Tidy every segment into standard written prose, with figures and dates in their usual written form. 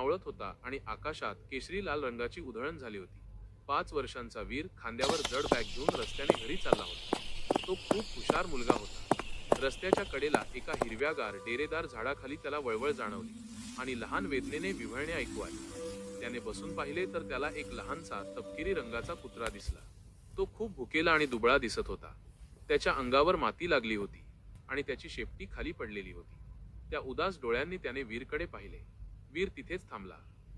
मावळत होता आणि आकाशात केशरी लाल रंगाची उधळण झाली होती. 5 वर्षांचा वीर खांद्यावर जड बॅग घेऊन रस्त्याने घरी चालला होता. तो खूप हुशार मुलगा होता. रस्त्याच्या कडेला एका हिरव्यागार डेरेदार झाडाखाली त्याला वळवळ जाणवली आणि लहान वेदनेने विव्हळणे ऐकू आले. त्याने बसून पाहिले तर त्याला एक लहानसा तपकिरी रंगाचा कुत्रा दिसला. तो खूप भुकेला आणि दुबळा दिसत होता. त्याच्या अंगावर माती लागली होती आणि त्याची शेपटी खाली पडलेली होती. त्या उदास डोळ्यांनी त्याने वीरकडे पाहिले. वीर तिथेच थांबला.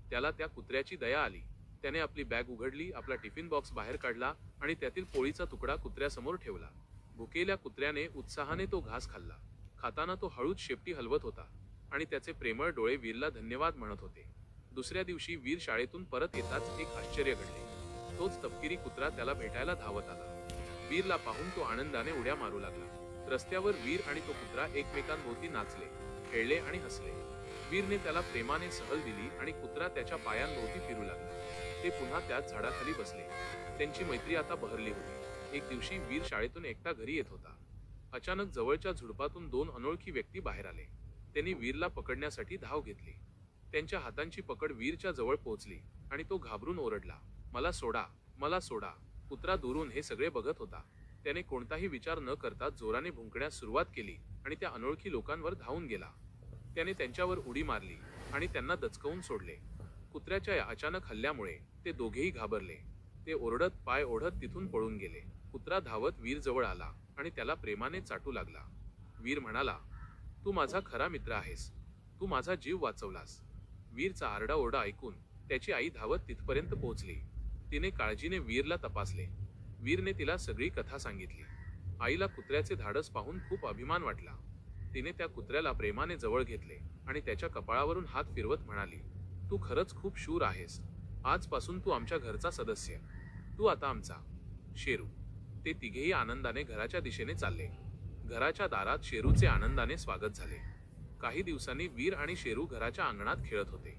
त्याला त्या कुत्र्याची दया आली. त्याने आपली बॅग उघडली, आपला टिफिन बॉक्स बाहेर काढला आणि त्यातील पोळीचा तुकडा कुत्र्यासमोर ठेवला. भुकेल्या कुत्र्याने उत्साहाने तो घास खाल्ला. खाताना तो हळूच शेपटी हलवत होता आणि त्याचे प्रेमळ डोळे वीरला धन्यवाद म्हणत होते. दुसऱ्या दिवशी वीर शाळेतून परत येताच एक आश्चर्य घडले. तोच तपकिरी कुत्रा त्याला भेटायला धावत आला. वीरला पाहून तो आनंदाने उड्या मारू लागला. रस्त्यावर वीर आणि तो कुत्रा एकमेकांभोवती नाचले, खेळले आणि हसले. वीरने त्याला प्रेमाने सहल दिली आणि कुत्रा त्याच्या पायांभोवती फिरू लागला. ते पुन्हा त्याच झाडाखाली बसले. त्यांची मैत्री आता बहरली होती. एक दिवशी वीर शाळेतून एकटा घरी येत होता. अचानक जवळच्या झुडपातून 2 अनोळखी व्यक्ती बाहेर आले. त्यांनी वीरला पकडण्यासाठी धाव घेतली. त्यांच्या हातांची पकड वीरच्या जवळ पोहोचली आणि तो घाबरून ओरडला, "मला सोडा, मला सोडा." कुत्रा दुरून हे सगळे बघत होता. त्याने कोणताही विचार न करता जोराने भुंकण्यास सुरुवात केली आणि त्या अनोळखी लोकांवर धावून गेला. त्याने त्यांच्यावर उडी मारली आणि त्यांना दचकवून सोडले. कुत्र्याच्या या अचानक हल्ल्यामुळे ते दोघेही घाबरले. ते ओरडत पाय ओढत तिथून पळून गेले. कुत्रा धावत वीर जवळ आला आणि त्याला प्रेमाने चाटू लागला. वीर म्हणाला, "तू माझा खरा मित्र आहेस. तू माझा जीव वाचवलास." वीरचा आरडाओरडा ऐकून त्याची आई धावत तिथपर्यंत पोहोचली. तिने काळजीने वीरला तपासले. वीरने तिला सगळी कथा सांगितली. आईला कुत्र्याचे धाडस पाहून खूप अभिमान वाटला. तिने त्या कुत्र्याला प्रेमाने जवळ घेतले आणि त्याच्या कपाळावरून हात फिरवत म्हणाली, "तू खरंच खूप शूर आहेस. आजपासून तू आमच्या घरचा सदस्य. तू आता आमचा." शेरू. ते तिघेही आनंदाने घराच्या दिशेने चालले. घराच्या दारात शेरूचे आनंदाने स्वागत झाले. काही दिवसांनी वीर आणि शेरू घराच्या अंगणात खेळत होते.